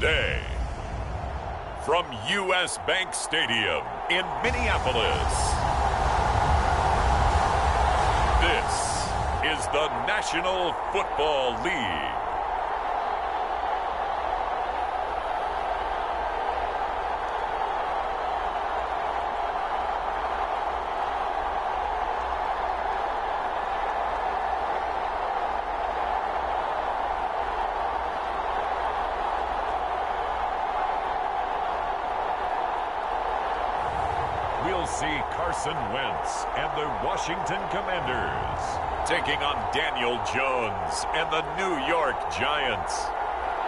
today. From U.S. Bank Stadium in Minneapolis, this is the National Football League. We'll see Carson Wentz and the Washington Commanders taking on Daniel Jones and the New York Giants.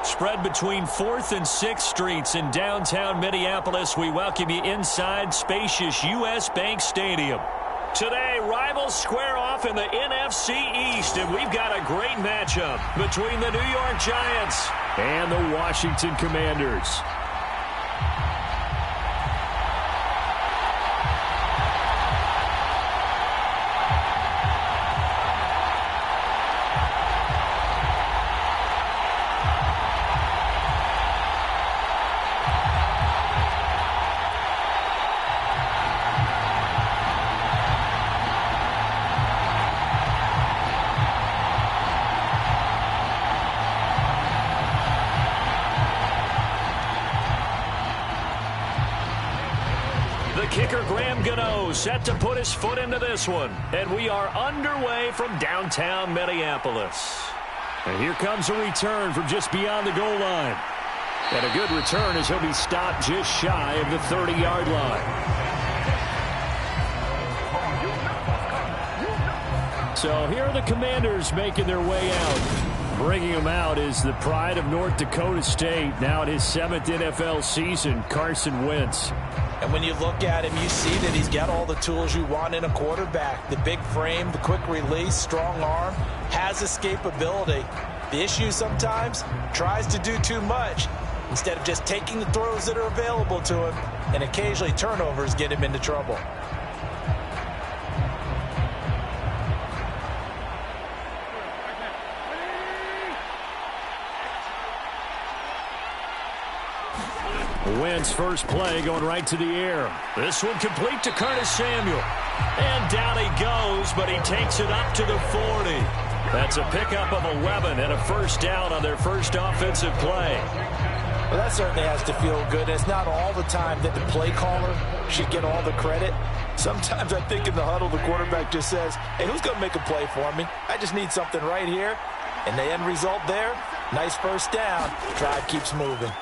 Spread between 4th and 6th Streets in downtown Minneapolis. We welcome you inside spacious U.S. Bank Stadium. Today, rivals square off in the NFC East, and we've got a great matchup between the New York Giants and the Washington Commanders. Kicker Graham Gano set to put his foot into this one. And we are underway from downtown Minneapolis. And here comes a return from just beyond the goal line. And a good return as he'll be stopped just shy of the 30-yard line. So here are the Commanders making their way out. Bringing him out is the pride of North Dakota State. Now in his 7th NFL season, Carson Wentz. And when you look at him, you see that he's got all the tools you want in a quarterback. The big frame, the quick release, strong arm, has escapability. The issue sometimes, tries to do too much instead of just taking the throws that are available to him, and occasionally turnovers get him into trouble. Wentz first play going right to the air. This one complete to Curtis Samuel. And down he goes, but he takes it up to the 40. That's a pickup of 11 and a first down on their first offensive play. Well, that certainly has to feel good. It's not all the time that the play caller should get all the credit. Sometimes I think in the huddle the quarterback just says, hey, who's going to make a play for me? I just need something right here. And the end result there, nice first down. Drive keeps moving.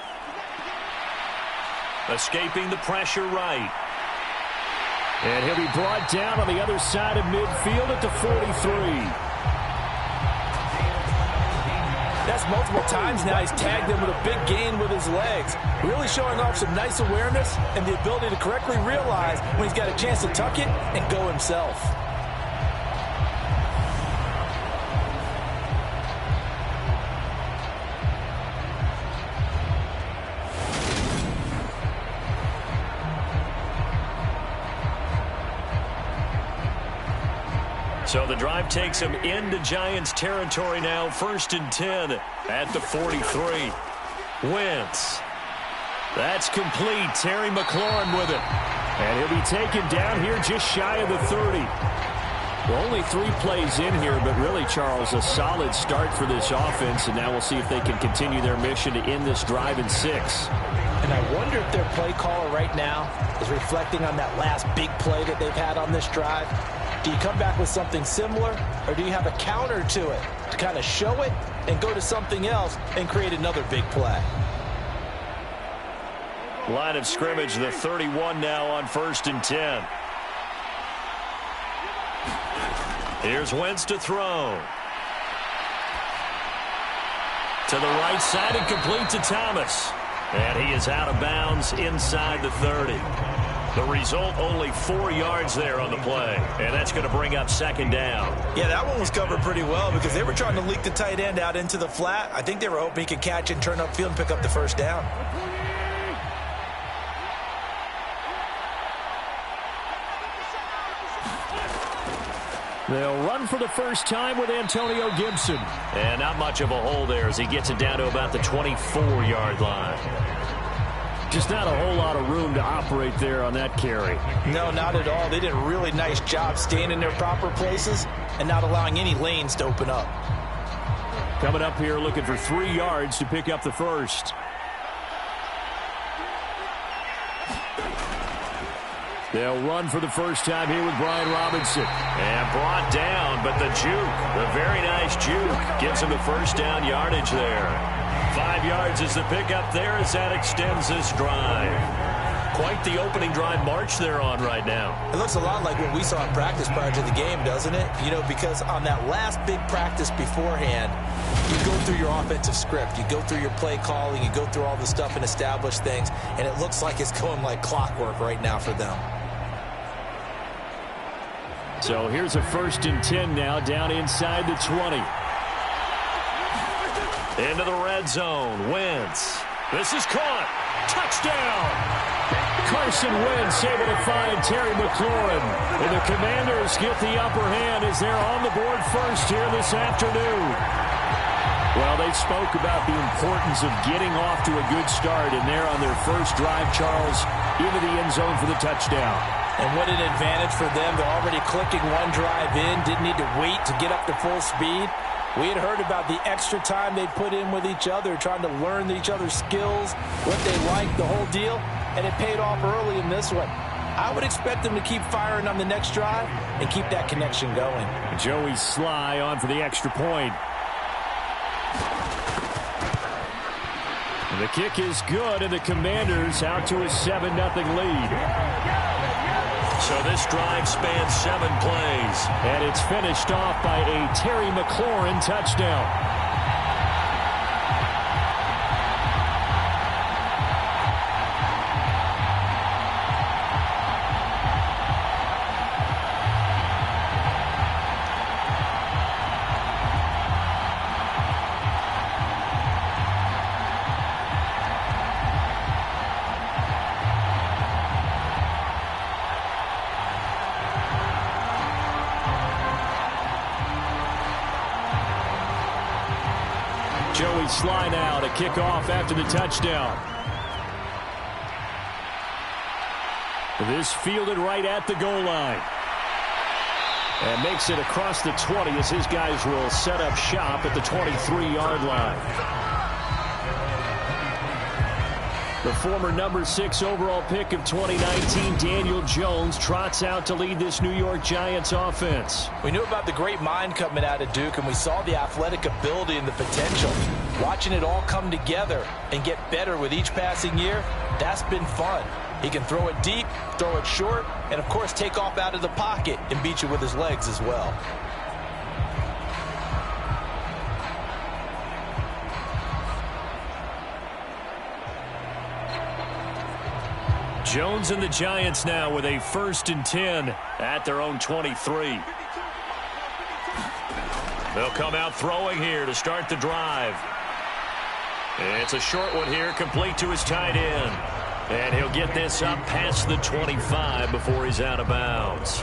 Escaping the pressure right. And he'll be brought down on the other side of midfield at the 43. That's multiple times now. He's tagged him with a big gain with his legs. Really showing off some nice awareness and the ability to correctly realize when he's got a chance to tuck it and go himself. So the drive takes him into Giants territory now. 1st and 10 at the 43. Wentz. That's complete. Terry McLaurin with it. And he'll be taken down here just shy of the 30. Well, only 3 plays in here, but really, Charles, a solid start for this offense. And now we'll see if they can continue their mission to end this drive in 6. And I wonder if their play caller right now is reflecting on that last big play that they've had on this drive. Do you come back with something similar, or do you have a counter to it to kind of show it and go to something else and create another big play? Line of scrimmage, the 31 now on 1st and 10. Here's Wentz to throw. To the right side and complete to Thomas. And he is out of bounds inside the 30. The result, only 4 yards there on the play. And that's going to bring up 2nd down. Yeah, that one was covered pretty well because they were trying to leak the tight end out into the flat. I think they were hoping he could catch it and turn upfield and pick up the first down. They'll run for the first time with Antonio Gibson. And not much of a hole there as he gets it down to about the 24-yard line. Just not a whole lot of room to operate there on that carry. No, not at all. They did a really nice job staying in their proper places and not allowing any lanes to open up. Coming up here looking for 3 yards to pick up the first. They'll run for the first time here with Brian Robinson. And brought down, but the juke, the very nice juke, gives him the first down yardage there. 5 yards is the pickup there as that extends this drive. Quite the opening drive march they're on right now. It looks a lot like what we saw in practice prior to the game, doesn't it? You know, because on that last big practice beforehand, you go through your offensive script. You go through your play calling. You go through all the stuff and establish things. And it looks like it's going like clockwork right now for them. So here's a 1st and 10 now down inside the 20. Into the red zone. Wentz. This is caught. Touchdown. Carson Wentz able to find Terry McLaurin. And the Commanders get the upper hand as they're on the board first here this afternoon. Well, they spoke about the importance of getting off to a good start, and they're on their first drive, Charles, into the end zone for the touchdown. And what an advantage for them. They're already clicking one drive in, didn't need to wait to get up to full speed. We had heard about the extra time they put in with each other, trying to learn each other's skills, what they like, the whole deal, and it paid off early in this one. I would expect them to keep firing on the next drive and keep that connection going. Joey Sly on for the extra point. And the kick is good, and the Commanders out to a 7-0 lead. So this drive spans 7 plays. And it's finished off by a Terry McLaurin touchdown. Joey Sly now to kick off after the touchdown. This fielded right at the goal line. And makes it across the 20 as his guys will set up shop at the 23-yard line. The former number 6 overall pick of 2019, Daniel Jones, trots out to lead this New York Giants offense. We knew about the great mind coming out of Duke, and we saw the athletic ability and the potential. Watching it all come together and get better with each passing year, that's been fun. He can throw it deep, throw it short, and, of course, take off out of the pocket and beat you with his legs as well. Jones and the Giants now with a 1st and 10 at their own 23. They'll come out throwing here to start the drive. It's a short one here, complete to his tight end. And he'll get this up past the 25 before he's out of bounds.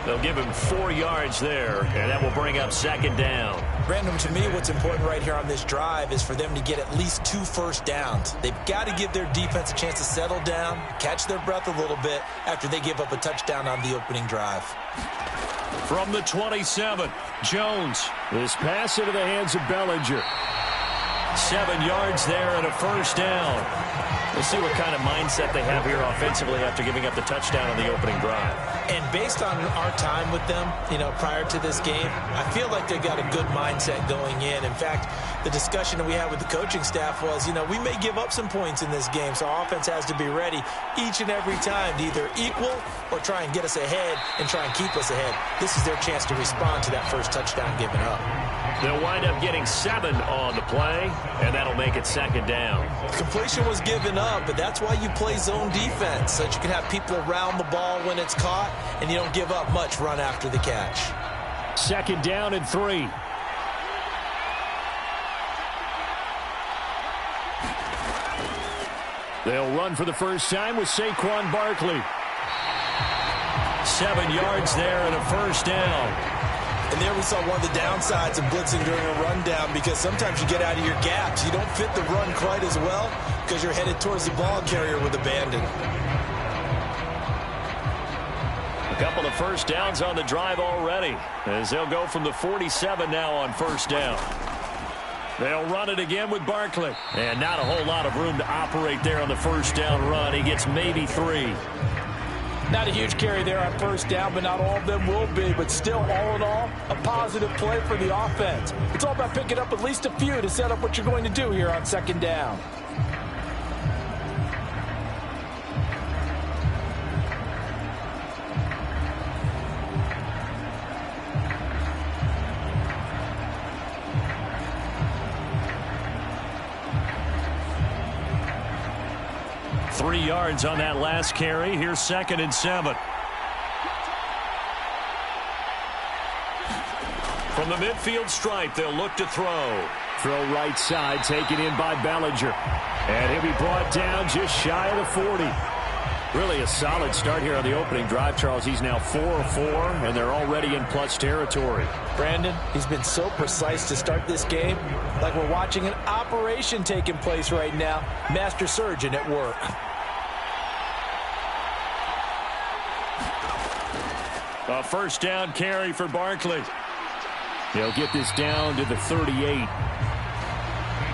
They'll give him 4 yards there, and that will bring up 2nd down. Brandon, to me, what's important right here on this drive is for them to get at least 2 first downs. They've got to give their defense a chance to settle down, catch their breath a little bit after they give up a touchdown on the opening drive. From the 27, Jones. This pass into the hands of Bellinger. 7 yards there and a 1st down. We'll see what kind of mindset they have here offensively after giving up the touchdown on the opening drive. And based on our time with them, prior to this game, I feel like they've got a good mindset going in. In fact, the discussion that we had with the coaching staff was, we may give up some points in this game, so our offense has to be ready each and every time to either equal or try and get us ahead and try and keep us ahead. This is their chance to respond to that first touchdown given up. They'll wind up getting 7 on the play, and that'll make it 2nd down. Completion was given up, but that's why you play zone defense, so that you can have people around the ball when it's caught, and you don't give up much run after the catch. 2nd down and 3. They'll run for the first time with Saquon Barkley. 7 yards there and a 1st down. And there we saw one of the downsides of blitzing during a rundown, because sometimes you get out of your gaps. You don't fit the run quite as well because you're headed towards the ball carrier with abandon. A couple of first downs on the drive already, as they'll go from the 47 now on first down. They'll run it again with Barkley. And not a whole lot of room to operate there on the first down run. He gets maybe 3. Not a huge carry there on first down, but not all of them will be. But still, all in all, a positive play for the offense. It's all about picking up at least a few to set up what you're going to do here on second down. Three yards on that last carry. Here's 2nd and 7. From the midfield stripe, they'll look to throw. Throw right side, taken in by Bellinger. And he'll be brought down just shy of the 40. Really a solid start here on the opening drive, Charles. He's now 4 of 4, and they're already in plus territory. Brandon, he's been so precise to start this game, like we're watching an operation taking place right now. Master surgeon at work. A first down carry for Barkley. They'll get this down to the 38.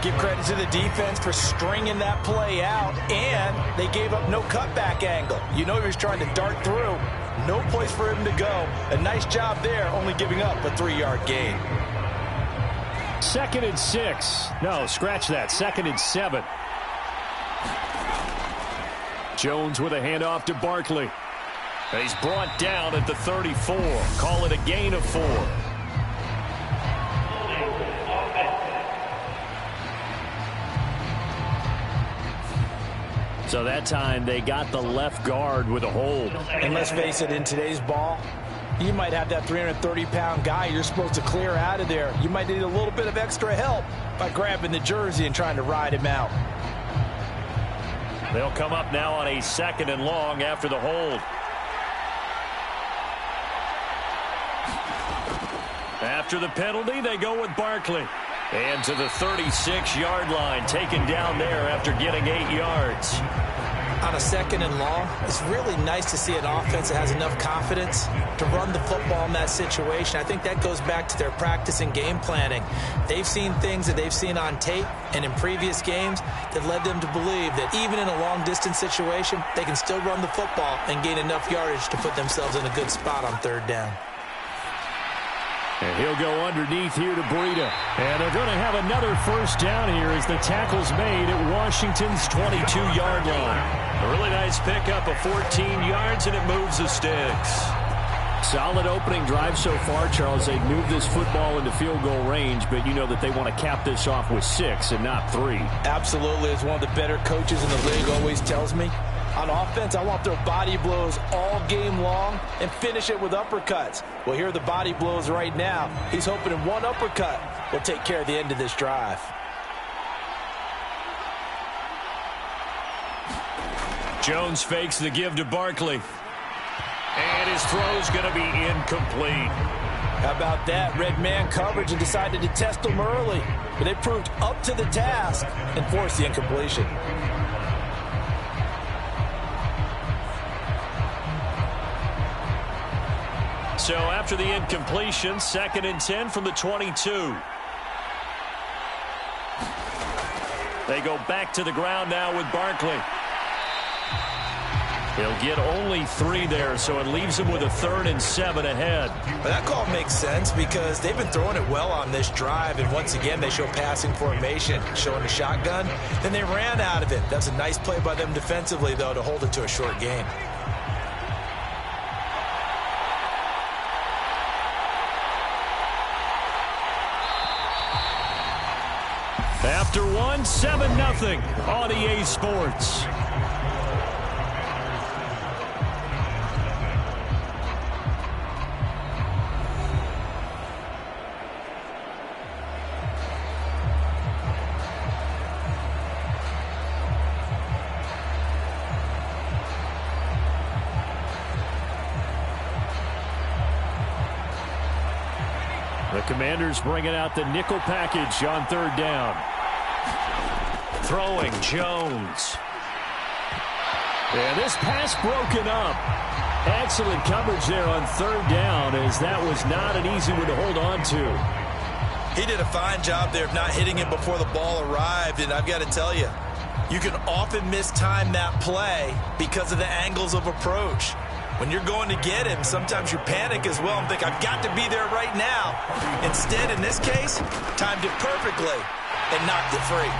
Give credit to the defense for stringing that play out, and they gave up no cutback angle. You know he was trying to dart through. No place for him to go. A nice job there, only giving up a 3-yard gain. 2nd and 6. No, scratch that. 2nd and 7. Jones with a handoff to Barkley. He's brought down at the 34. Call it a gain of 4. So that time they got the left guard with a hold. And let's face it, in today's ball, you might have that 330-pound guy you're supposed to clear out of there. You might need a little bit of extra help by grabbing the jersey and trying to ride him out. They'll come up now on a 2nd and long after the hold. After the penalty, they go with Barkley. And to the 36-yard line, taken down there after getting 8 yards. On a 2nd and long, it's really nice to see an offense that has enough confidence to run the football in that situation. I think that goes back to their practice and game planning. They've seen things that they've seen on tape and in previous games that led them to believe that even in a long-distance situation, they can still run the football and gain enough yardage to put themselves in a good spot on 3rd down. And he'll go underneath here to Breida. And they're going to have another first down here as the tackle's made at Washington's 22-yard line. A really nice pickup of 14 yards, and it moves the sticks. Solid opening drive so far, Charles. They've moved this football into field goal range, but you know that they want to cap this off with 6 and not 3. Absolutely. As one of the better coaches in the league always tells me, on offense, I want their body blows all game long and finish it with uppercuts. Well, here are the body blows right now. He's hoping in one uppercut will take care of the end of this drive. Jones fakes the give to Barkley. And his throw's going to be incomplete. How about that? Red man coverage and decided to test him early. But they proved up to the task and forced the incompletion. So after the incompletion, 2nd and 10 from the 22. They go back to the ground now with Barkley. He'll get only 3 there, so it leaves him with a 3rd and 7 ahead. But that call makes sense because they've been throwing it well on this drive, and once again they show passing formation, showing the shotgun. Then they ran out of it. That's a nice play by them defensively, though, to hold it to a short gain. After one, 7-0 on EA Sports. Commanders bringing out the nickel package on third down. Throwing Jones. And this pass broken up. Excellent coverage there on third down, as that was not an easy one to hold on to. He did a fine job there of not hitting it before the ball arrived, and I've got to tell you, you can often mistime that play because of the angles of approach. When you're going to get him, sometimes you panic as well and think, I've got to be there right now. Instead, in this case, timed it perfectly and knocked it free.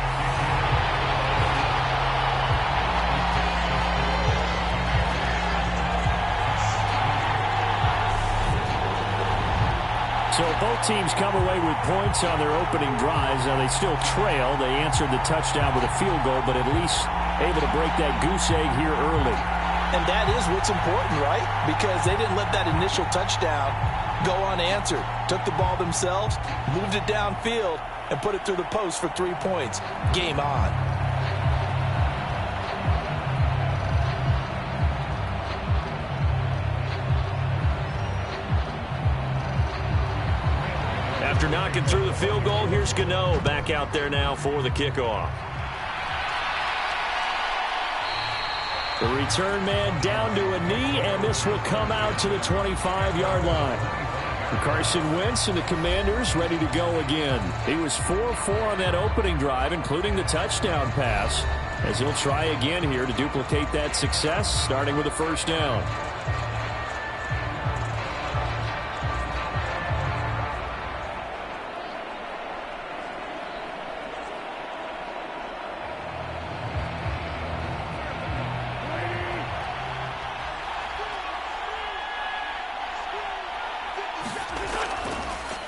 So both teams come away with points on their opening drives. Now they still trail. They answered the touchdown with a field goal, but at least able to break that goose egg here early. And that is what's important, right? Because they didn't let that initial touchdown go unanswered. Took the ball themselves, moved it downfield, and put it through the post for 3 points. Game on. After knocking through the field goal, here's Gano back out there now for the kickoff. The return man down to a knee, and this will come out to the 25-yard line. Carson Wentz and the Commanders ready to go again. He was 4-4 on that opening drive, including the touchdown pass, as he'll try again here to duplicate that success, starting with a first down.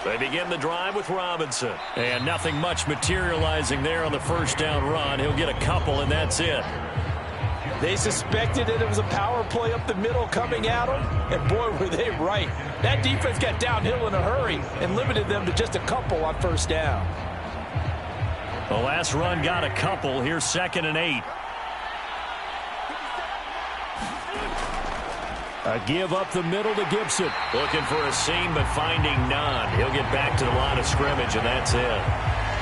They begin the drive with Robinson. And nothing much materializing there on the first down run. He'll get a couple, and that's it. They suspected that it was a power play up the middle coming at them, and boy, were they right. That defense got downhill in a hurry and limited them to just a couple on first down. The last run got a couple. Here's 2nd and 8. A give up the middle to Gibson. Looking for a seam, but finding none. He'll get back to the line of scrimmage, and that's it.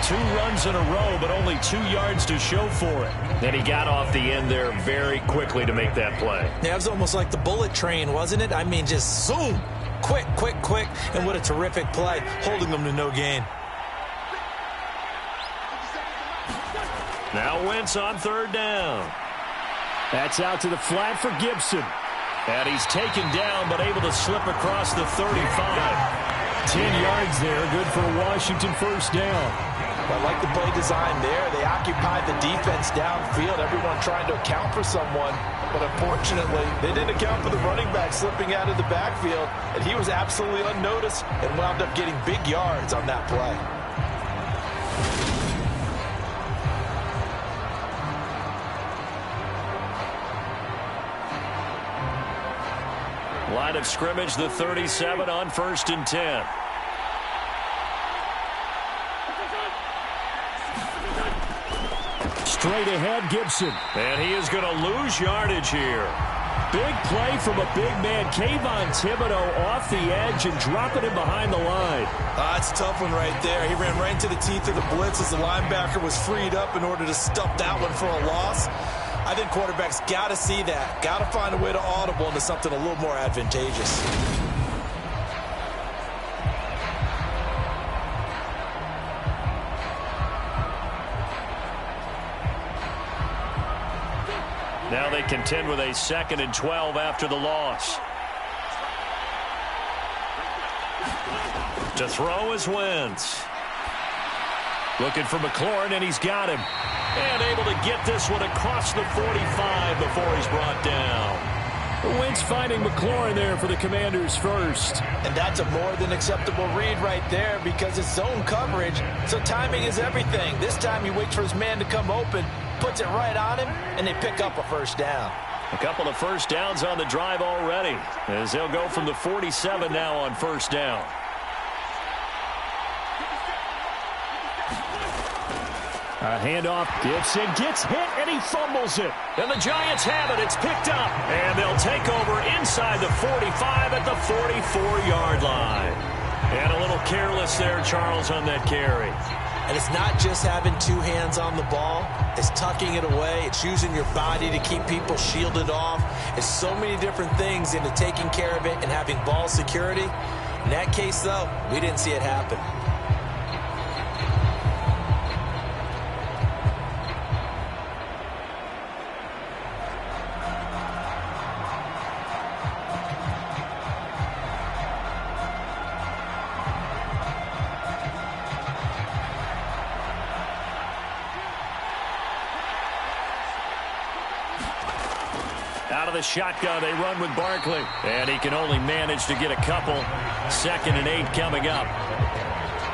2 runs in a row, but only 2 yards to show for it. Then he got off the end there very quickly to make that play. Yeah, it was almost like the bullet train, wasn't it? I mean, just zoom. Quick, quick, quick. And what a terrific play, holding them to no gain. Now Wentz on third down. That's out to the flat for Gibson. And he's taken down, but able to slip across the 35. 10 yards there, good for a Washington first down. I like the play design there. They occupied the defense downfield, everyone trying to account for someone. But unfortunately, they didn't account for the running back slipping out of the backfield. And he was absolutely unnoticed and wound up getting big yards on that play. Line of scrimmage, the 37 on 1st and 10. Straight ahead, Gibson. And he is going to lose yardage here. Big play from a big man, Kayvon Thibodeaux, off the edge and dropping him behind the line. It's a tough one right there. He ran right into the teeth of the blitz as the linebacker was freed up in order to stuff that one for a loss. I think quarterbacks got to see that. Got to find a way to audible into something a little more advantageous. Now they contend with a 2nd and 12 after the loss. To throw is Wentz. Looking for McLaurin, and he's got him. And able to get this one across the 45 before he's brought down. Wentz finding McLaurin there for the Commanders first. And that's a more than acceptable read right there because it's zone coverage, so timing is everything. This time he waits for his man to come open, puts it right on him, and they pick up a first down. A couple of first downs on the drive already, as they'll go from the 47 now on first down. A handoff. Gibson gets hit, and he fumbles it. And the Giants have it. It's picked up. And they'll take over inside the 45 at the 44-yard line. And a little careless there, Charles, on that carry. And it's not just having two hands on the ball. It's tucking it away. It's using your body to keep people shielded off. It's so many different things into taking care of it and having ball security. In that case, though, we didn't see it happen. Out of the shotgun, they run with Barkley. And he can only manage to get a couple. 2nd and 8 coming up.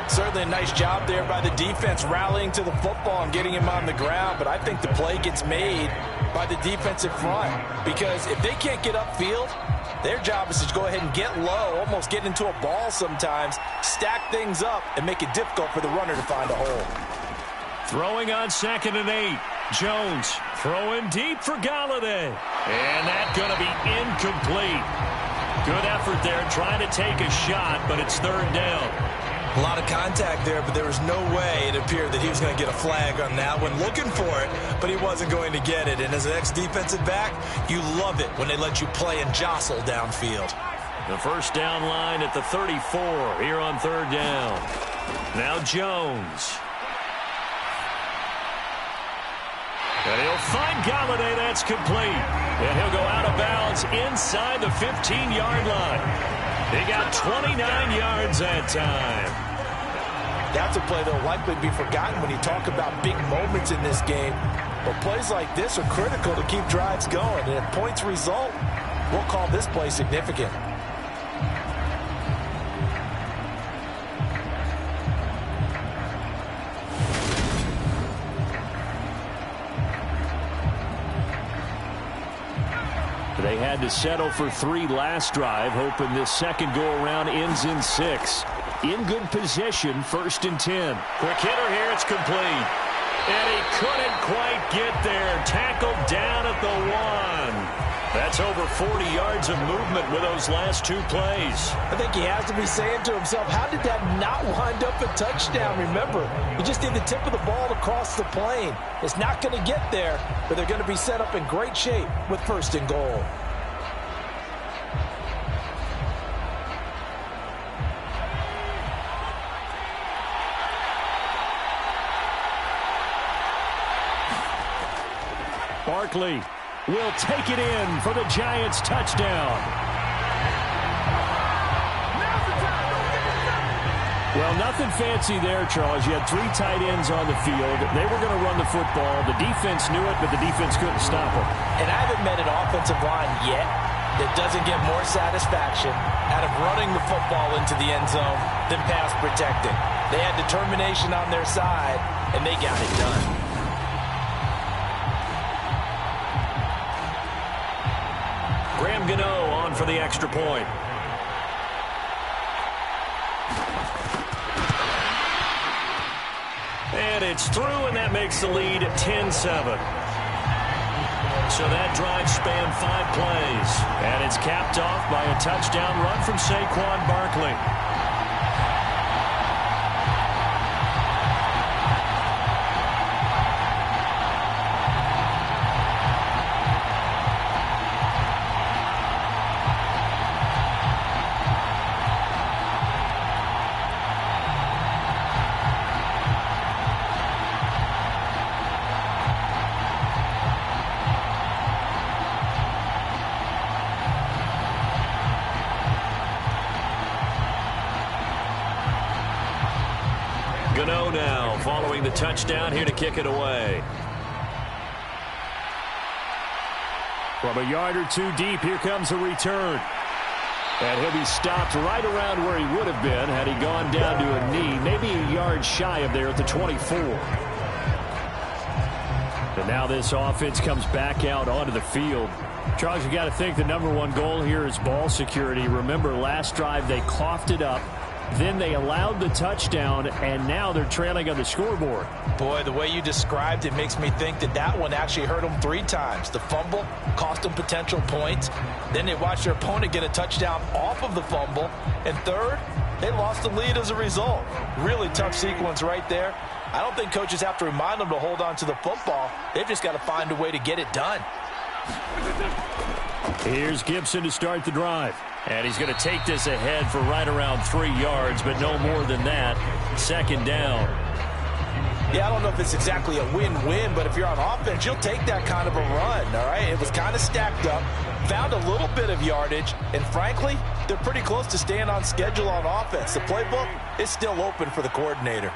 Certainly a nice job there by the defense rallying to the football and getting him on the ground. But I think the play gets made by the defensive front. Because if they can't get upfield, their job is to go ahead and get low, almost get into a ball sometimes, stack things up, and make it difficult for the runner to find a hole. Throwing on 2nd and 8. Jones throwing deep for Golladay. And that's going to be incomplete. Good effort there trying to take a shot, but it's 3rd down. A lot of contact there, but there was no way it appeared that he was going to get a flag on that one. Looking for it, but he wasn't going to get it. And as an ex-defensive back, you love it when they let you play and jostle downfield. The first down line at the 34 here on 3rd down. Now Jones. And he'll find Golladay. That's complete. And he'll go out of bounds inside the 15-yard line. He got 29 yards that time. That's a play that will likely be forgotten when you talk about big moments in this game. But plays like this are critical to keep drives going. And if points result, we'll call this play significant. They had to settle for 3 last drive, hoping this second go-around ends in 6. In good position, 1st and 10. Quick hitter here, it's complete. And he couldn't quite get there. Tackled down at the 1. That's over 40 yards of movement with those last 2 plays. I think he has to be saying to himself, how did that not wind up a touchdown? Remember, you just need the tip of the ball to cross the plane. It's not going to get there, but they're going to be set up in great shape with 1st and goal. Barkley will take it in for the Giants touchdown. Well, nothing fancy there, Charles. You had 3 tight ends on the field. They were going to run the football. The defense knew it, but the defense couldn't stop them. And I haven't met an offensive line yet that doesn't get more satisfaction out of running the football into the end zone than pass protecting. They had determination on their side, and they got it done. Graham Gano on for the extra point. And it's through, and that makes the lead 10-7. So that drive spanned 5 plays. And it's capped off by a touchdown run from Saquon Barkley. Gano now following the touchdown here to kick it away. From a yard or 2 deep, here comes a return. And he'll be stopped right around where he would have been had he gone down to a knee, maybe a yard shy of there at the 24. And now this offense comes back out onto the field. Charles, you got to think the #1 goal here is ball security. Remember, last drive they coughed it up. Then they allowed the touchdown, and now they're trailing on the scoreboard. Boy, the way you described it makes me think that one actually hurt them 3 times. The fumble cost them potential points. Then they watched their opponent get a touchdown off of the fumble. And third, they lost the lead as a result. Really tough sequence right there. I don't think coaches have to remind them to hold on to the football. They've just got to find a way to get it done. Here's Gibson to start the drive. And he's going to take this ahead for right around 3 yards, but no more than that. Second down. Yeah, I don't know if it's exactly a win-win, but if you're on offense, you'll take that kind of a run, all right? It was kind of stacked up, found a little bit of yardage, and frankly, they're pretty close to staying on schedule on offense. The playbook is still open for the coordinator.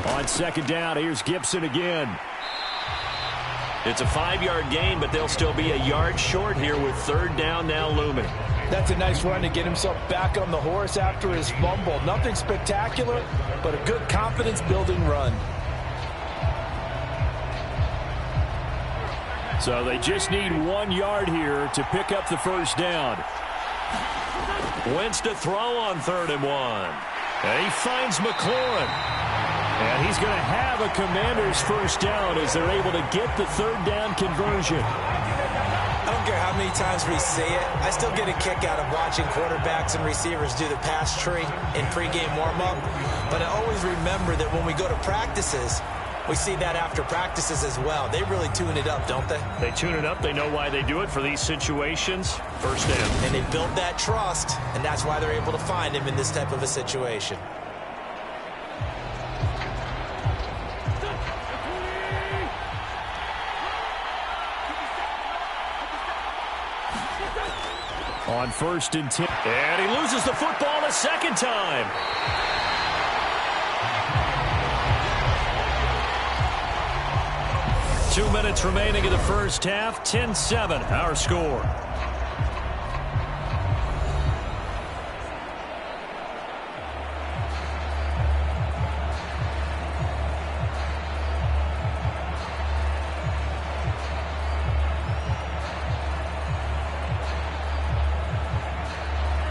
On second down, here's Gibson again. It's a 5-yard gain, but they'll still be a yard short here with third down now looming. That's a nice run to get himself back on the horse after his fumble. Nothing spectacular, but a good confidence-building run. So they just need 1 yard here to pick up the first down. Wentz to throw on 3rd and 1. And he finds McLaurin. And he's going to have a Commanders first down as they're able to get the third down conversion. I don't care how many times we see it. I still get a kick out of watching quarterbacks and receivers do the pass tree in pregame warm-up. But I always remember that when we go to practices, we see that after practices as well. They really tune it up, don't they? They tune it up. They know why they do it for these situations. First down. And they build that trust, and that's why they're able to find him in this type of a situation. On 1st and 10. And he loses the football the second time. Two minutes remaining in the first half. 10-7, our score.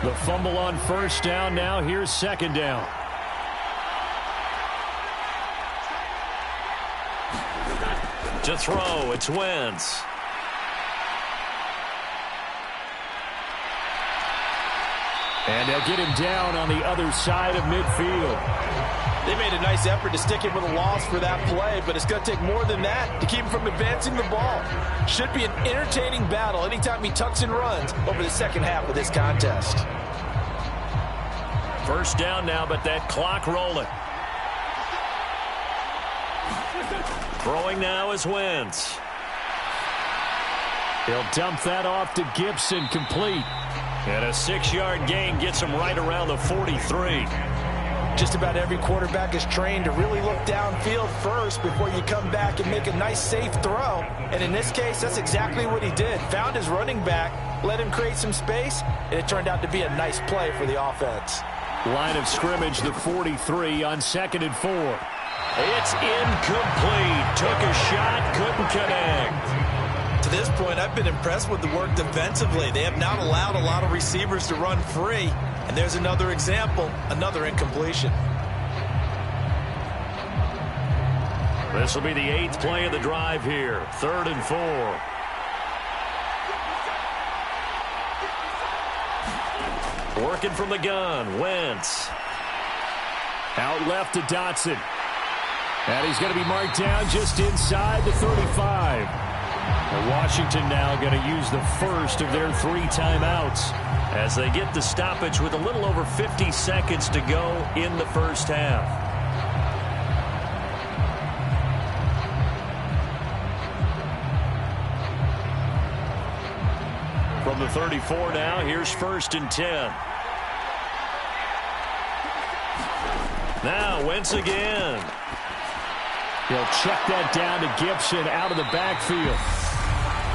The fumble on first down. Now here's second down. To throw, it's Wentz. And they'll get him down on the other side of midfield. They made a nice effort to stick him with a loss for that play, but it's going to take more than that to keep him from advancing the ball. Should be an entertaining battle anytime he tucks and runs over the second half of this contest. First down now, but that clock rolling. Throwing now is Wentz. He'll dump that off to Gibson, complete. And a 6-yard gain gets him right around the 43. Just about every quarterback is trained to really look downfield first before you come back and make a nice, safe throw. And in this case, that's exactly what he did. Found his running back, let him create some space, and it turned out to be a nice play for the offense. Line of scrimmage, the 43 on 2nd and 4. It's incomplete. Took a shot, couldn't connect. To this point, I've been impressed with the work defensively. They have not allowed a lot of receivers to run free. And there's another example, another incompletion. This will be the 8th play of the drive here. 3rd and 4. Working from the gun, Wentz. Out left to Dotson. And he's going to be marked down just inside the 35. And Washington now going to use the first of their 3 timeouts as they get the stoppage with a little over 50 seconds to go in the first half. From the 34 now, here's 1st and 10. Now Wentz again. He'll check that down to Gibson out of the backfield.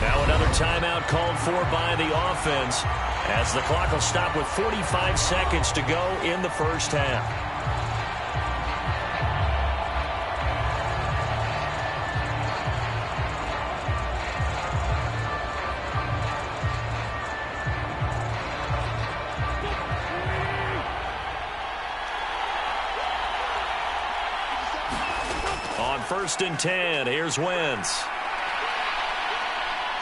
Now another timeout called for by the offense as the clock will stop with 45 seconds to go in the first half. On 1st and 10, here's Wentz.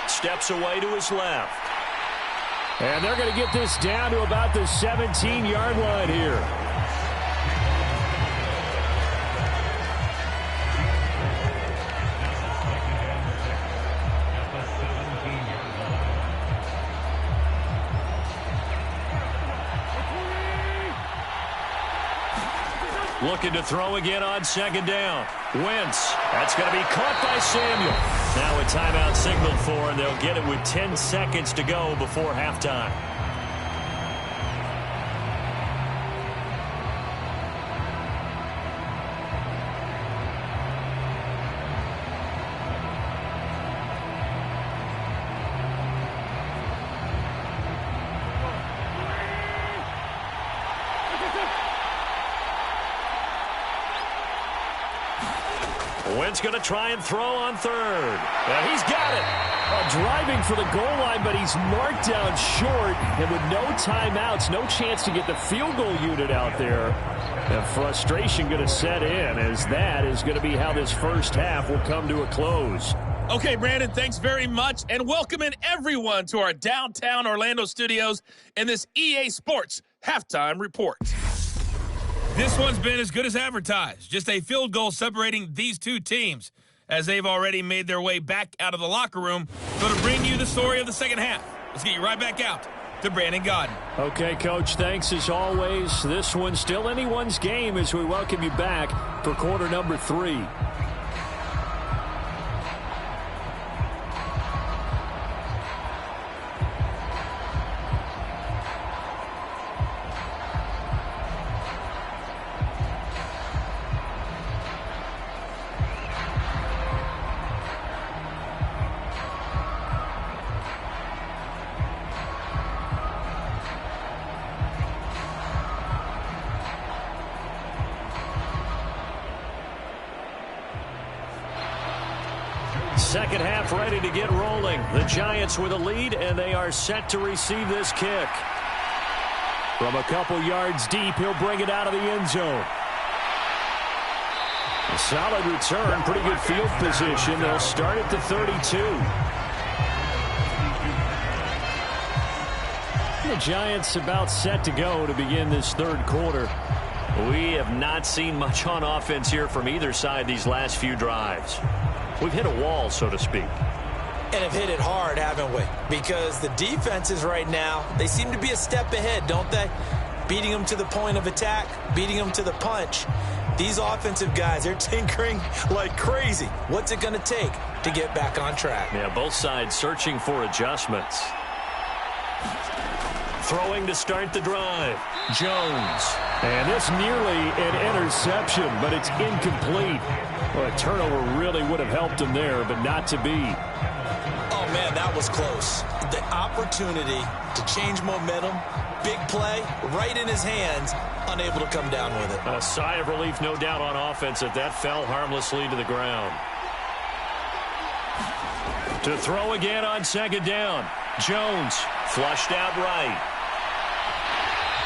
Steps away to his left. And they're going to get this down to about the 17-yard line here. Looking to throw again on 2nd down. Wentz. That's going to be caught by Samuel. Now a timeout signaled for, and they'll get it with 10 seconds to go before halftime. Wentz going to try and throw on 3rd. And he's got it. Driving for the goal line, but he's marked down short. And with no timeouts, no chance to get the field goal unit out there. And frustration going to set in, as that is going to be how this first half will come to a close. Okay, Brandon, thanks very much. And welcome in everyone to our downtown Orlando studios in this EA Sports Halftime Report. This one's been as good as advertised. Just a field goal separating these two teams, as they've already made their way back out of the locker room. So to bring you the story of the second half, let's get you right back out to Brandon Gaudin. Okay, Coach, thanks as always. This one's still anyone's game as we welcome you back for quarter number 3. Second half ready to get rolling. The Giants with a lead, and they are set to receive this kick. From a couple yards deep, he'll bring it out of the end zone. A solid return, pretty good field position. They'll start at the 32. The Giants about set to go to begin this third quarter. We have not seen much on offense here from either side these last few drives. We've hit a wall, so to speak. And have hit it hard, haven't we? Because the defenses right now, they seem to be a step ahead, don't they? Beating them to the point of attack, beating them to the punch. These offensive guys, they're tinkering like crazy. What's it going to take to get back on track? Yeah, both sides searching for adjustments. Throwing to start the drive. Jones. And this nearly an interception, but it's incomplete. Well, a turnover really would have helped him there, but not to be. Oh, man, that was close. The opportunity to change momentum, big play, right in his hands, unable to come down with it. A sigh of relief, no doubt, on offense that fell harmlessly to the ground. To throw again on 2nd down. Jones flushed out right.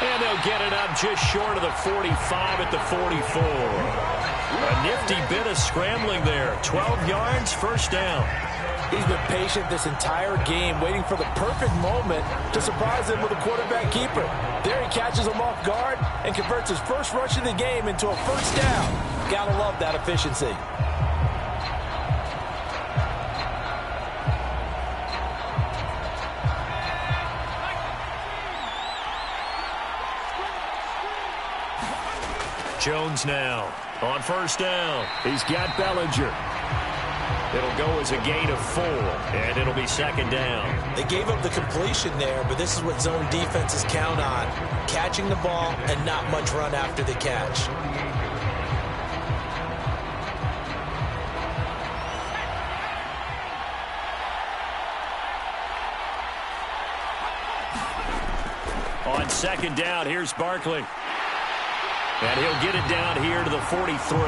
And they'll get it up just short of the 45 at the 44. A nifty bit of scrambling there. 12 yards, first down. He's been patient this entire game, waiting for the perfect moment to surprise him with a quarterback keeper. There he catches him off guard and converts his first rush of the game into a first down. Gotta love that efficiency. Jones now on first down. He's got Bellinger. It'll go as a gain of 4, and it'll be 2nd down. They gave up the completion there, but this is what zone defenses count on. Catching the ball and not much run after the catch. On 2nd down, here's Barkley. And he'll get it down here to the 43.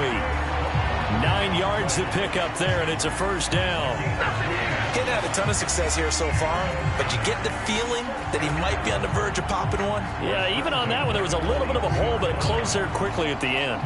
9 yards to pick up there, and it's a first down. He didn't have a ton of success here so far, but you get the feeling that he might be on the verge of popping one. Yeah, even on that one, there was a little bit of a hole, but it closed there quickly at the end.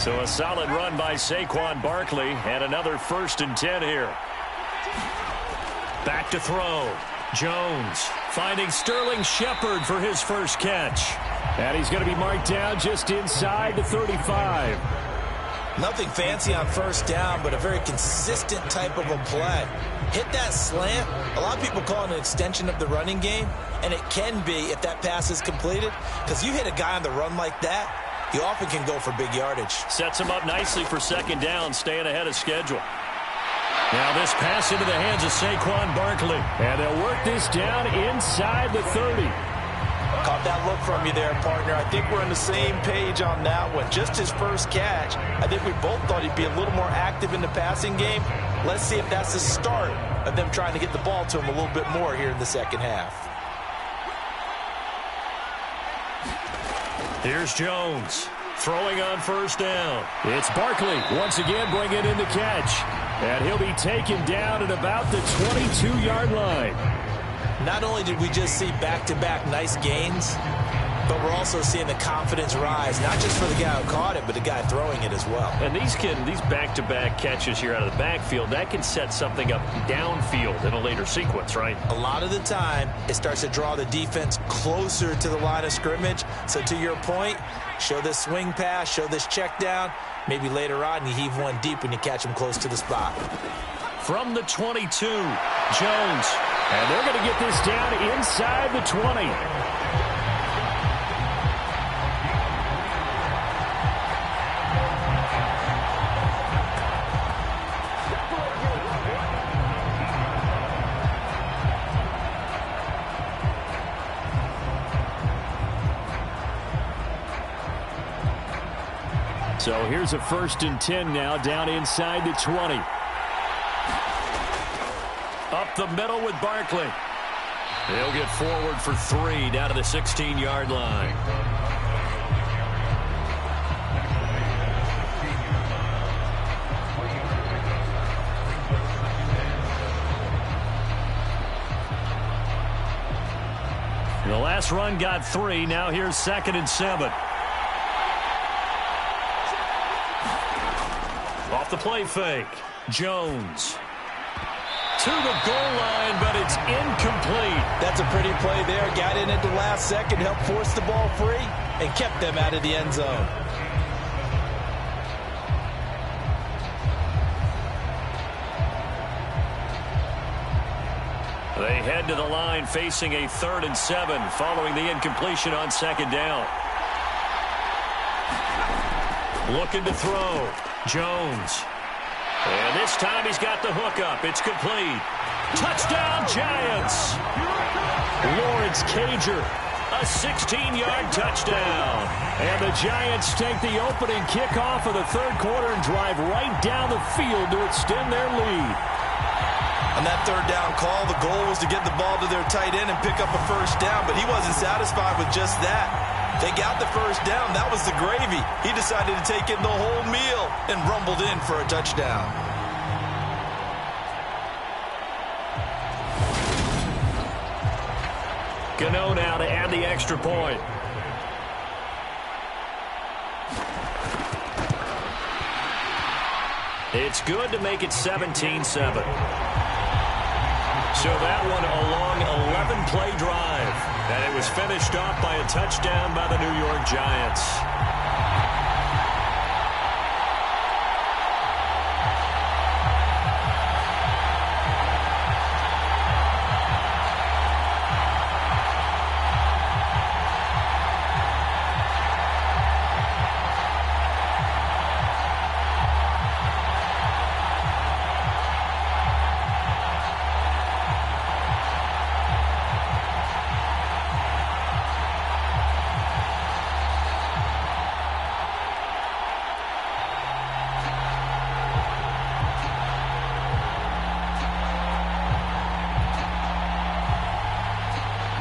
So a solid run by Saquon Barkley, and another 1st and 10 here. Back to throw. Jones finding Sterling Shepard for his first catch. And he's going to be marked down just inside the 35. Nothing fancy on first down, but a very consistent type of a play. Hit that slant. A lot of people call it an extension of the running game, and it can be if that pass is completed, because you hit a guy on the run like that, you often can go for big yardage. Sets him up nicely for 2nd down, staying ahead of schedule. Now this pass into the hands of Saquon Barkley. And they'll work this down inside the 30. Caught that look from you there, partner. I think we're on the same page on that one. Just his first catch. I think we both thought he'd be a little more active in the passing game. Let's see if that's the start of them trying to get the ball to him a little bit more here in the second half. Here's Jones throwing on first down. It's Barkley once again bringing in the catch. And he'll be taken down at about the 22-yard line. Not only did we just see back-to-back nice gains, but we're also seeing the confidence rise, not just for the guy who caught it, but the guy throwing it as well. And these back-to-back catches here out of the backfield, that can set something up downfield in a later sequence, right? A lot of the time, it starts to draw the defense closer to the line of scrimmage. So to your point, show this swing pass, show this check down. Maybe later on you heave one deep when you catch him close to the spot. From the 22, Jones. And they're going to get this down inside the 20. So here's a 1st and 10 now, down inside the 20. Up the middle with Barkley. He'll get forward for 3 down to the 16-yard line. The last run got 3. Now here's 2nd and 7. Off the play fake. Jones to the goal line, but it's incomplete. That's a pretty play there. Got in at the last second, helped force the ball free, and kept them out of the end zone. They head to the line facing a 3rd and 7 following the incompletion on 2nd down. Looking to throw. Jones. And this time he's got the hook up. It's complete. Touchdown, Giants. Lawrence Cager, a 16-yard touchdown. And the Giants take the opening kickoff of the 3rd quarter and drive right down the field to extend their lead. On that 3rd down call, the goal was to get the ball to their tight end and pick up a 1st down, but he wasn't satisfied with just that. They got the 1st down. That was the gravy. He decided to take in the whole meal and rumbled in for a touchdown. Gano now to add the extra point. It's good to make it 17-7. So that one a long 11-play drive. And it was finished off by a touchdown by the New York Giants.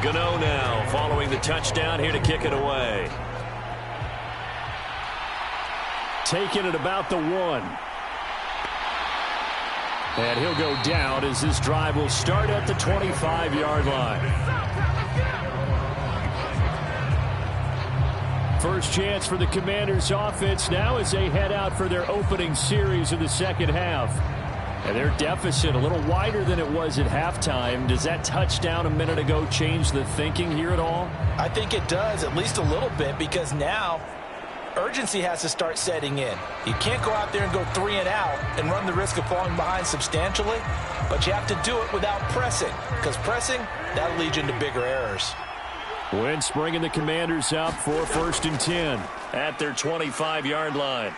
Gano now following the touchdown here to kick it away. Taking it about the 1. And he'll go down as this drive will start at the 25-yard line. First chance for the Commanders offense now as they head out for their opening series of the second half. And their deficit a little wider than it was at halftime. Does that touchdown a minute ago change the thinking here at all? I think it does, at least a little bit, because now urgency has to start setting in. You can't go out there and go 3 and out and run the risk of falling behind substantially, but you have to do it without pressing, because pressing, that'll lead you into bigger errors. Wentz bringing the Commanders up for 1st and 10 at their 25-yard line.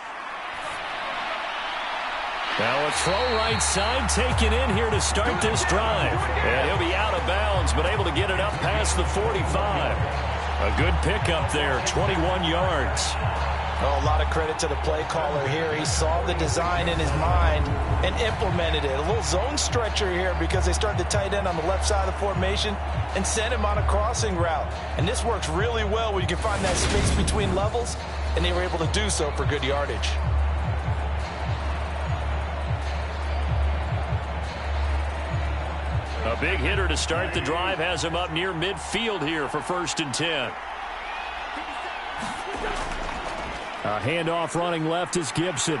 Now a throw right side taken in here to start this drive. And he'll be out of bounds, but able to get it up past the 45. A good pickup there, 21 yards. Oh, a lot of credit to the play caller here. He saw the design in his mind and implemented it. A little zone stretcher here because they started the tight end on the left side of the formation and sent him on a crossing route. And this works really well when you can find that space between levels, and they were able to do so for good yardage. A big hitter to start the drive has him up near midfield here for 1st and 10. A handoff running left is Gibson.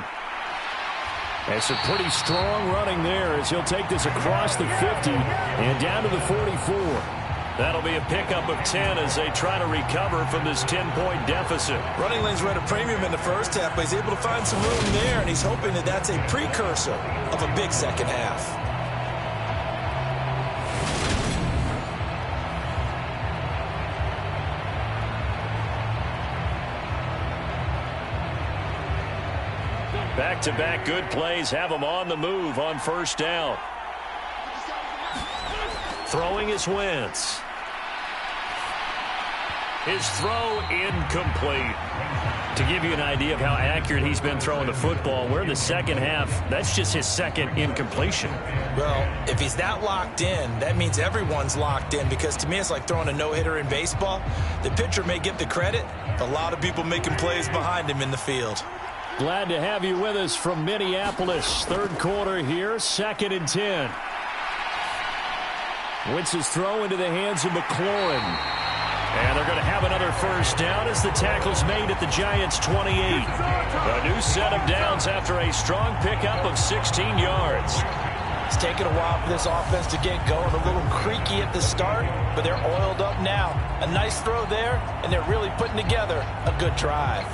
And some pretty strong running there as he'll take this across the 50 and down to the 44. That'll be a pickup of 10 as they try to recover from this 10-point deficit. Running lanes were at a premium in the first half, but he's able to find some room there, and he's hoping that that's a precursor of a big second half. Back-to-back good plays have him on the move on 1st down. Throwing is Wentz. His throw incomplete. To give you an idea of how accurate he's been throwing the football, we're in the second half. That's just his second incompletion. Well, if he's that locked in, that means everyone's locked in, because to me it's like throwing a no-hitter in baseball. The pitcher may get the credit, but a lot of people making plays behind him in the field. Glad to have you with us from Minneapolis. Third quarter here, 2nd and 10. Wentz's throw into the hands of McLaurin. And they're going to have another 1st down as the tackle's made at the Giants' 28. A new set of downs after a strong pickup of 16 yards. It's taken a while for this offense to get going. A little creaky at the start, but they're oiled up now. A nice throw there, and they're really putting together a good drive.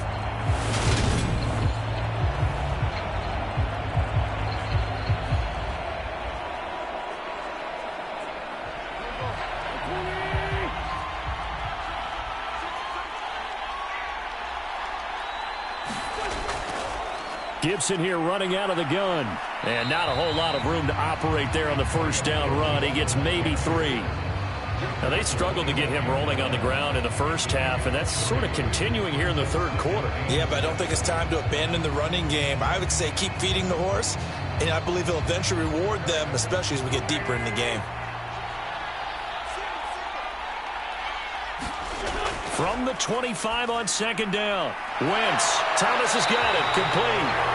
Gibson here running out of the gun. And not a whole lot of room to operate there on the 1st down run. He gets maybe 3. Now, they struggled to get him rolling on the ground in the first half, and that's sort of continuing here in the third quarter. Yeah, but I don't think it's time to abandon the running game. I would say keep feeding the horse, and I believe he'll eventually reward them, especially as we get deeper in the game. From the 25 on 2nd down. Wentz. Thomas has got it. Complete.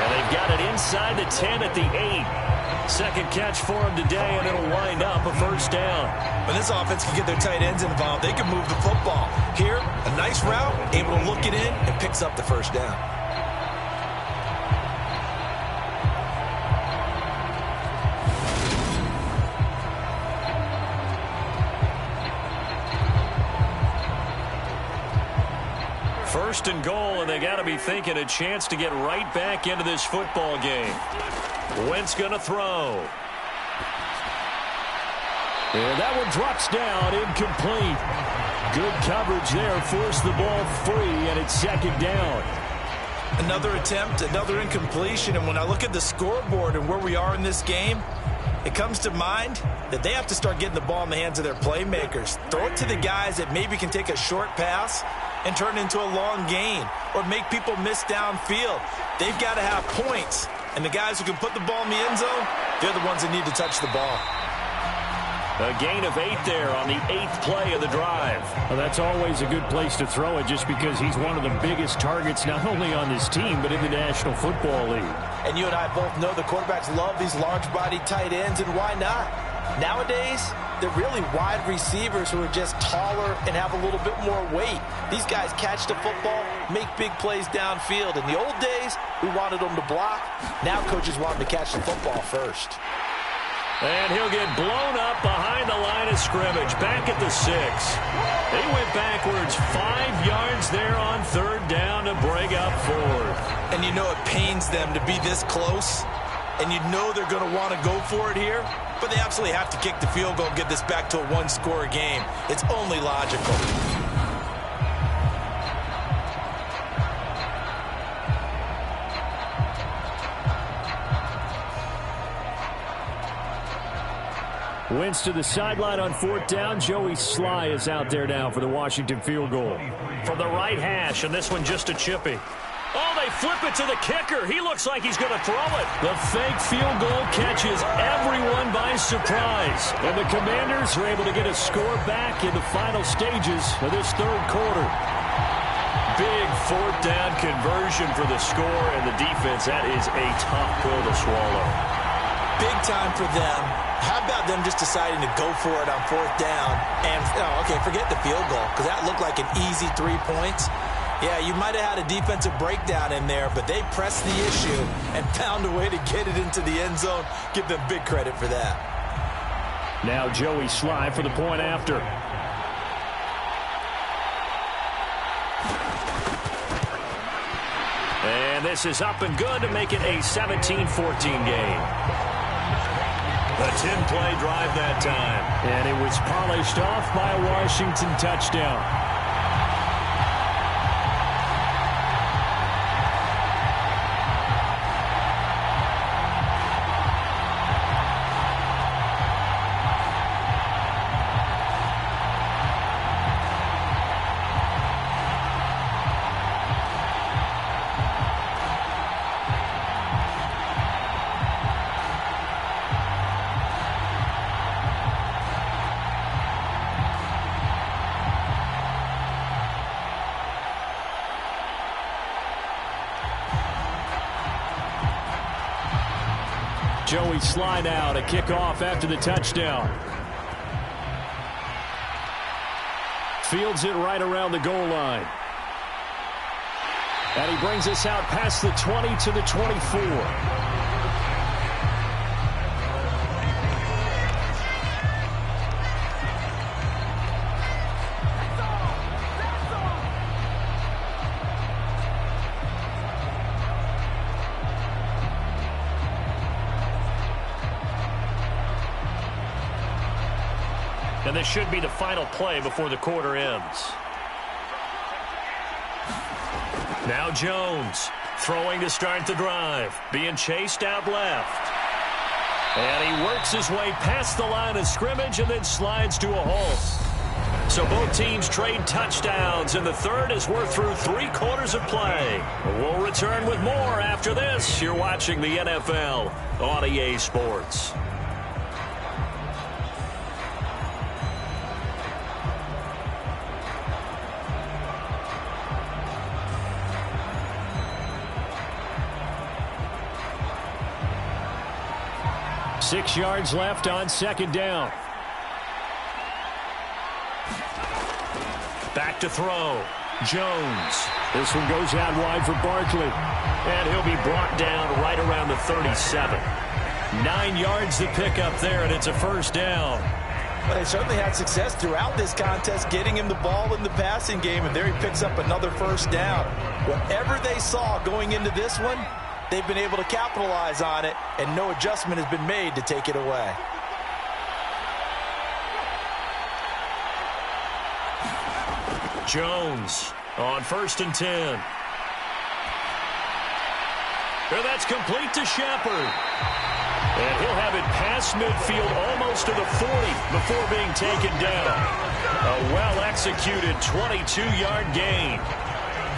And they've got it inside the 10 at the 8. Second catch for him today, and it'll wind up a 1st down. When this offense can get their tight ends involved, they can move the football. Here, a nice route, able to look it in, and picks up the 1st down. First and goal, and they got to be thinking a chance to get right back into this football game. Wentz going to throw. And that one drops down, incomplete. Good coverage there, forced the ball free, and it's 2nd down. Another attempt, another incompletion, and when I look at the scoreboard and where we are in this game, it comes to mind that they have to start getting the ball in the hands of their playmakers. Throw it to the guys that maybe can take a short pass and turn it into a long gain or make people miss downfield. They've got to have points, and the guys who can put the ball in the end zone, they're the ones that need to touch the ball. A gain of 8 there on the 8th play of the drive. Well, that's always a good place to throw it just because he's one of the biggest targets not only on this team but in the National Football League. And you and I both know the quarterbacks love these large-bodied tight ends, and why not? Nowadays, they're really wide receivers who are just taller and have a little bit more weight. These guys catch the football, make big plays downfield. In the old days, we wanted them to block. Now coaches want them to catch the football first. And he'll get blown up behind the line of scrimmage, back at the 6. He went backwards 5 yards there on 3rd down to break up 4th. And you know it pains them to be this close, and you know they're going to want to go for it here, but they absolutely have to kick the field goal and get this back to a one-score game. It's only logical. Wentz to the sideline on 4th down. Joey Sly is out there now for the Washington field goal. From the right hash, and this one just a chippy. Oh, they flip it to the kicker. He looks like he's going to throw it. The fake field goal catches everyone by surprise. And the Commanders are able to get a score back in the final stages of this 3rd quarter. Big 4th down conversion for the score, and the defense, that is a tough pill to swallow. Big time for them. How about them just deciding to go for it on 4th down? And, okay, forget the field goal, because that looked like an easy 3 points. Yeah, you might have had a defensive breakdown in there, but they pressed the issue and found a way to get it into the end zone. Give them big credit for that. Now Joey Sly for the point after. And this is up and good to make it a 17-14 game. A 10-play drive that time. And it was polished off by a Washington touchdown. Joey Sly now to kick off after the touchdown. Fields it right around the goal line. And he brings us out past the 20 to the 24. And this should be the final play before the quarter ends. Now Jones throwing to start the drive. Being chased out left. And he works his way past the line of scrimmage and then slides to a halt. So both teams trade touchdowns, and the third as we're through 3 quarters of play. We'll return with more after this. You're watching the NFL on EA Sports. Six yards left on 2nd down. Back to throw. Jones. This one goes out wide for Barkley. And he'll be brought down right around the 37. 9 yards to pick up there, and it's a 1st down. Well, they certainly had success throughout this contest getting him the ball in the passing game, and there he picks up another 1st down. Whatever they saw going into this one, they've been able to capitalize on it, and no adjustment has been made to take it away. Jones on 1st and 10. Well, that's complete to Shepard. And he'll have it past midfield almost to the 40 before being taken down. A well-executed 22-yard gain.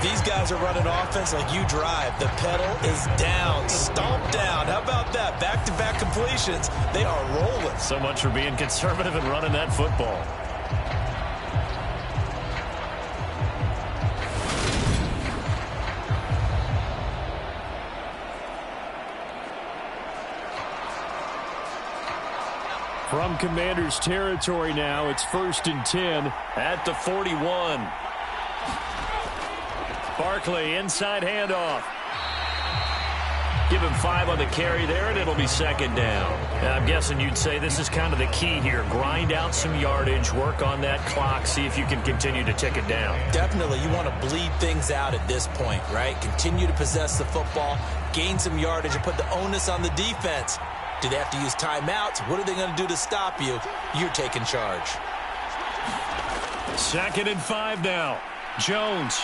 These guys are running offense like you drive. The pedal is down, stomped down. How about that? Back-to-back completions. They are rolling. So much for being conservative and running that football. From Commanders territory now, it's 1st and 10 at the 41. Barkley, inside handoff. Give him 5 on the carry there, and it'll be 2nd down. I'm guessing you'd say this is kind of the key here. Grind out some yardage, work on that clock, see if you can continue to tick it down. Definitely, you want to bleed things out at this point, right? Continue to possess the football, gain some yardage, and put the onus on the defense. Do they have to use timeouts? What are they going to do to stop you? You're taking charge. 2nd and 5 now. Jones.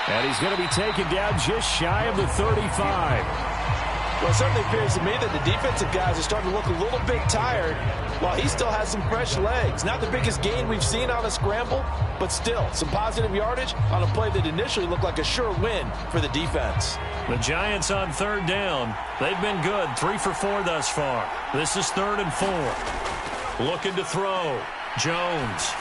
And he's going to be taken down just shy of the 35. Well, it certainly appears to me that the defensive guys are starting to look a little bit tired while he still has some fresh legs. Not the biggest gain we've seen on a scramble, but still some positive yardage on a play that initially looked like a sure win for the defense. The Giants on 3rd down. They've been good, 3 for 4 thus far. This is 3rd and 4. Looking to throw. Jones.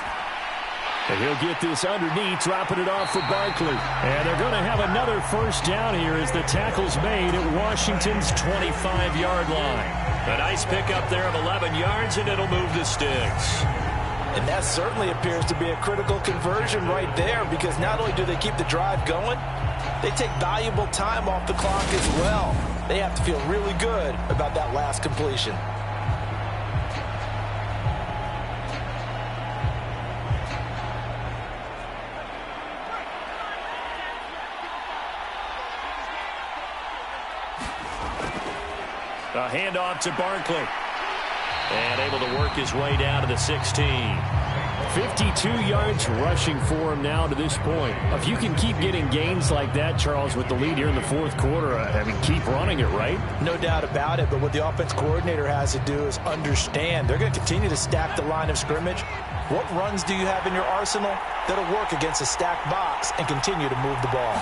And he'll get this underneath, dropping it off for Barkley. And they're going to have another 1st down here as the tackle's made at Washington's 25-yard line. A nice pickup there of 11 yards, and it'll move the sticks. And that certainly appears to be a critical conversion right there, because not only do they keep the drive going, they take valuable time off the clock as well. They have to feel really good about that last completion. A handoff to Barkley. And able to work his way down to the 16. 52 yards rushing for him now to this point. If you can keep getting gains like that, Charles, with the lead here in the 4th quarter, I mean, keep running it, right? No doubt about it, but what the offense coordinator has to do is understand they're going to continue to stack the line of scrimmage. What runs do you have in your arsenal that'll work against a stacked box and continue to move the ball?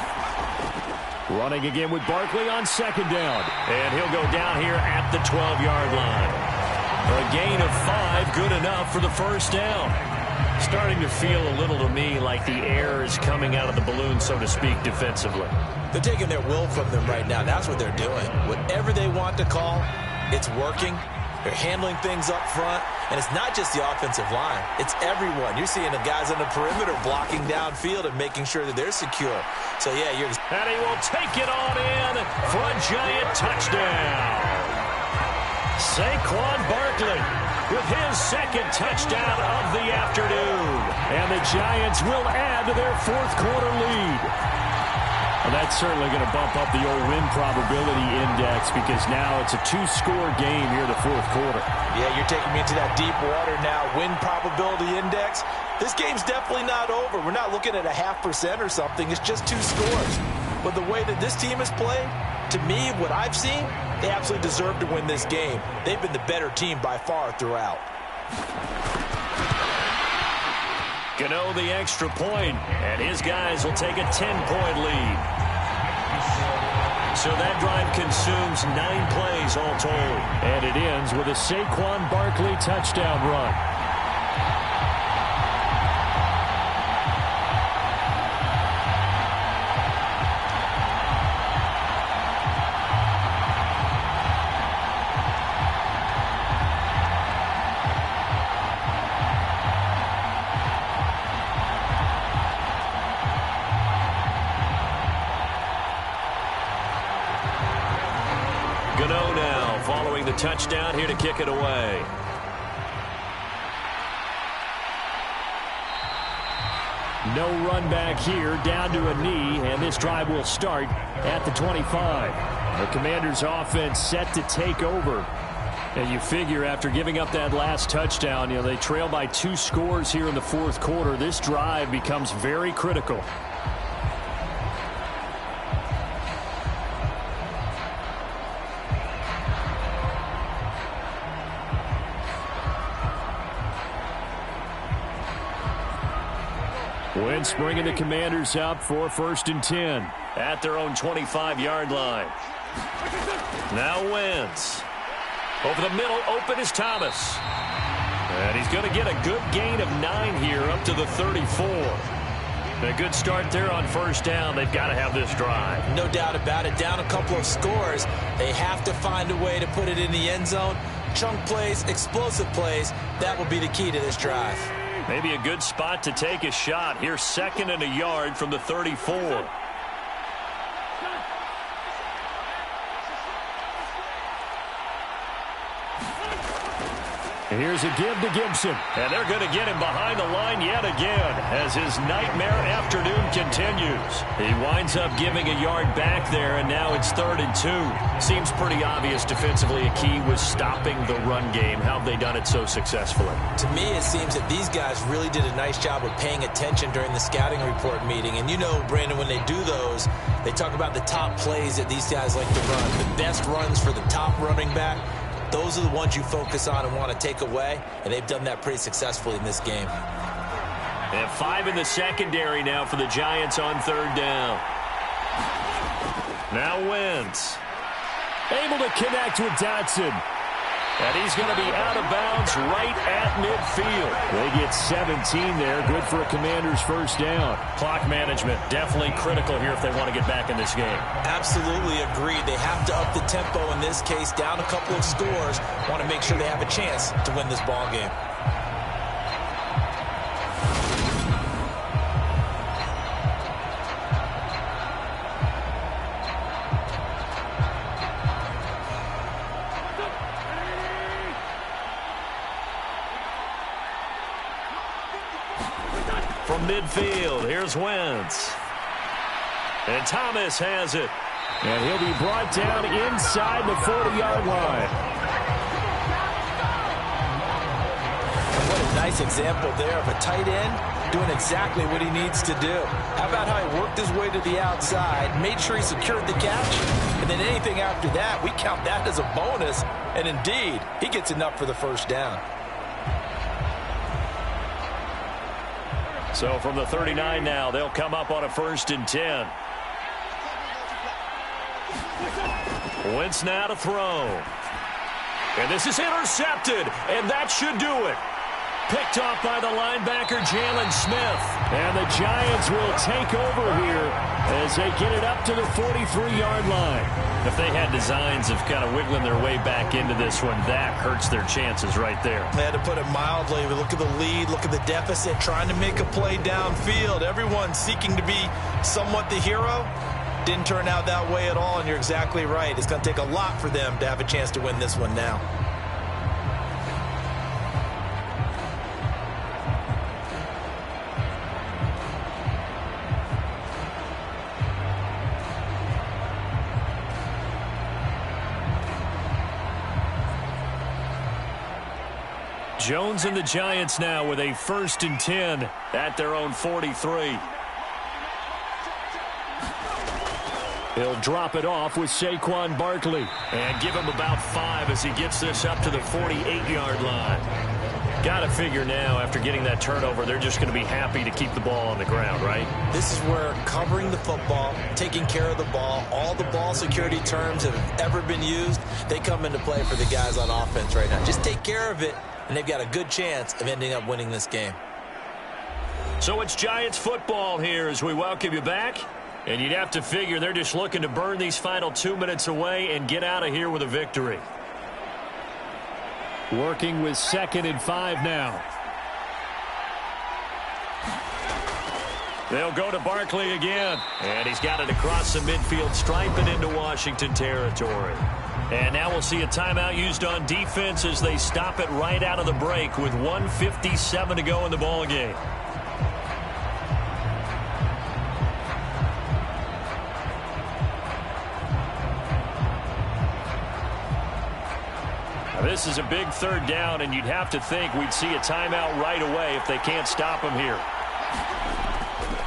Running again with Barkley on 2nd down. And he'll go down here at the 12-yard line. A gain of 5, good enough for the 1st down. Starting to feel a little to me like the air is coming out of the balloon, so to speak, defensively. They're taking their will from them right now. That's what they're doing. Whatever they want to call, it's working. They're handling things up front. And it's not just the offensive line. It's everyone. You're seeing the guys on the perimeter blocking downfield and making sure that they're secure. So, yeah, you're... And he will take it on in for a Giant touchdown. Saquon Barkley with his 2nd touchdown of the afternoon. And the Giants will add to their 4th quarter lead. Well, that's certainly going to bump up the old win probability index, because now it's a 2-score game here in the 4th quarter. Yeah, you're taking me into that deep water now. Win probability index. This game's definitely not over. We're not looking at a 0.5% or something. It's just 2 scores. But the way that this team has played, to me, what I've seen, they absolutely deserve to win this game. They've been the better team by far throughout. Gano the extra point, and his guys will take a 10-point lead. So that drive consumes 9 plays all told. And it ends with a Saquon Barkley touchdown run. Gano now following the touchdown here to kick it away. No run back here, down to a knee, and this drive will start at the 25. The Commanders' offense set to take over. And you figure after giving up that last touchdown, they trail by 2 scores here in the 4th quarter. This drive becomes very critical. Wentz bringing the Commanders up for 1st and 10 at their own 25-yard line. Now Wentz. Over the middle, open is Thomas. And he's going to get a good gain of 9 here up to the 34. A good start there on 1st down. They've got to have this drive. No doubt about it. Down a couple of scores. They have to find a way to put it in the end zone. chunk plays, explosive plays. That will be the key to this drive. Maybe a good spot to take a shot. Here's 2nd and a yard from the 34. Here's a give to Gibson. And they're going to get him behind the line yet again as his nightmare afternoon continues. He winds up giving a yard back there, and now it's 3rd and 2. Seems pretty obvious defensively a key was stopping the run game. How have they done it so successfully? To me, it seems that these guys really did a nice job of paying attention during the scouting report meeting. And you know, Brandon, when they do those, they talk about the top plays that these guys like to run, the best runs for the top running back. Those are the ones you focus on and want to take away, and they've done that pretty successfully in this game. And 5 in the secondary now for the Giants on 3rd down. Now Wentz. Able to connect with Dotson. And he's going to be out of bounds right at midfield. They get 17 there. Good for a Commander's first down. Clock management definitely critical here if they want to get back in this game. Absolutely agreed. They have to up the tempo in this case, down a couple of scores. Want to make sure they have a chance to win this ball game. From midfield, here's Wentz. And Thomas has it. And he'll be brought down inside the 40-yard line. What a nice example there of a tight end doing exactly what he needs to do. How about how he worked his way to the outside, made sure he secured the catch, and then anything after that, we count that as a bonus. And indeed, he gets enough for the first down. So from the 39 now, they'll come up on a 1st and 10. Wentz now to throw. And this is intercepted, and that should do it. Picked off by the linebacker, Jalen Smith. And the Giants will take over here as they get it up to the 43-yard line. If they had designs of kind of wiggling their way back into this one, that hurts their chances right there. They had to put it mildly. But look at the lead, look at the deficit, trying to make a play downfield. Everyone seeking to be somewhat the hero. Didn't turn out that way at all, and you're exactly right. It's going to take a lot for them to have a chance to win this one now. Jones and the Giants now with a 1st and 10 at their own 43. He'll drop it off with Saquon Barkley. And give him about 5 as he gets this up to the 48-yard line. Got to figure now, after getting that turnover, they're just going to be happy to keep the ball on the ground, right? This is where covering the football, taking care of the ball, all the ball security terms that have ever been used, they come into play for the guys on offense right now. Just take care of it, and they've got a good chance of ending up winning this game. So it's Giants football here as we welcome you back. And you'd have to figure they're just looking to burn these final 2 minutes away and get out of here with a victory. Working with 2nd and 5 now. They'll go to Barkley again. And he's got it across the midfield, striping into Washington territory. And now we'll see a timeout used on defense as they stop it right out of the break with 1:57 to go in the ball game. This is a big 3rd down, and you'd have to think we'd see a timeout right away if they can't stop him here.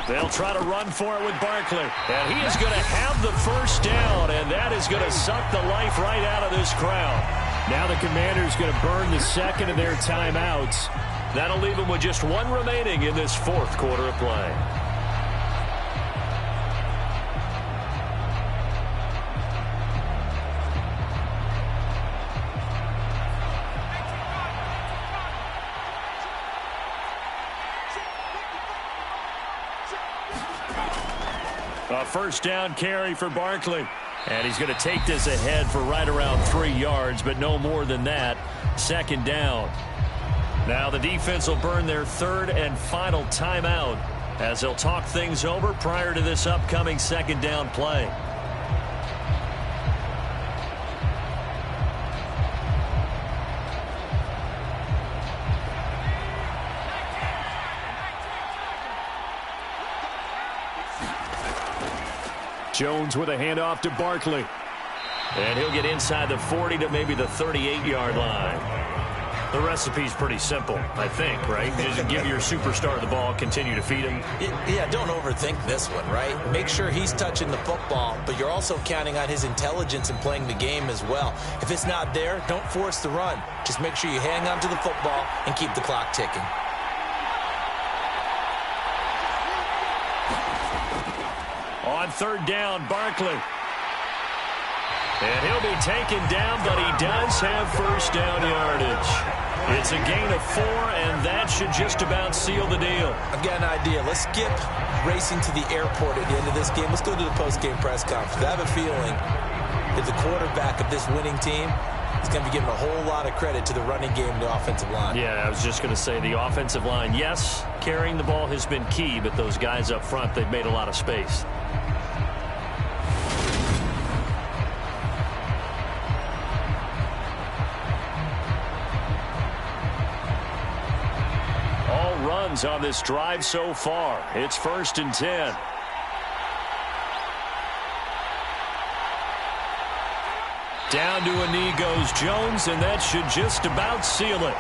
They'll try to run for it with Barkley. And he is going to have the first down, and that is going to suck the life right out of this crowd. Now the Commanders going to burn the 2nd of their timeouts. That'll leave them with just 1 remaining in this 4th quarter of play. A 1st down carry for Barkley. And he's going to take this ahead for right around 3 yards, but no more than that. Second down. Now the defense will burn their third and final timeout as they'll talk things over prior to this upcoming second down play. Jones with a handoff to Barkley. And he'll get inside the 40 to maybe the 38-yard line. The recipe's pretty simple, I think, right? Just give your superstar the ball, continue to feed him. Yeah, don't overthink this one, right? Make sure he's touching the football, but you're also counting on his intelligence in playing the game as well. If it's not there, don't force the run. Just make sure you hang on to the football and keep the clock ticking. On third down, Barkley. And he'll be taken down, but he does have first down yardage. It's a gain of 4, and that should just about seal the deal. I've got an idea. Let's skip racing to the airport at the end of this game. Let's go to the post-game press conference. I have a feeling that the quarterback of this winning team is going to be giving a whole lot of credit to the running game and the offensive line. Yeah, I was just going to say the offensive line, yes, carrying the ball has been key, but those guys up front, they've made a lot of space. On this drive so far. It's 1st and 10. Down to a knee goes Jones, and that should just about seal it.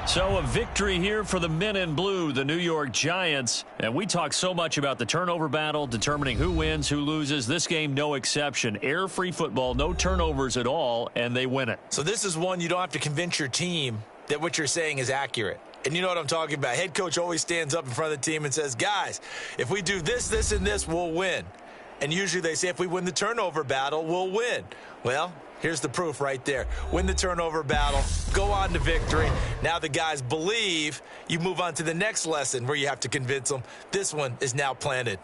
So a victory here for the men in blue, the New York Giants. And we talk so much about the turnover battle, determining who wins, who loses. This game, no exception. Air-free football, no turnovers at all, and they win it. So this is one you don't have to convince your team that what you're saying is accurate. And you know what I'm talking about. Head coach always stands up in front of the team and says, guys, if we do this, this, and this, we'll win. And usually they say if we win the turnover battle, we'll win. Well, here's the proof right there. Win the turnover battle, go on to victory. Now the guys believe. You move on to the next lesson where you have to convince them. This one is now planted.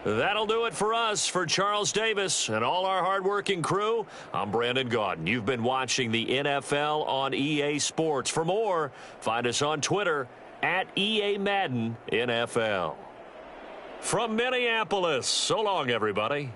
That'll do it for us. For Charles Davis and all our hardworking crew, I'm Brandon Gaudin. You've been watching the NFL on EA Sports. For more, find us on Twitter at EA Madden NFL. From Minneapolis, so long, everybody.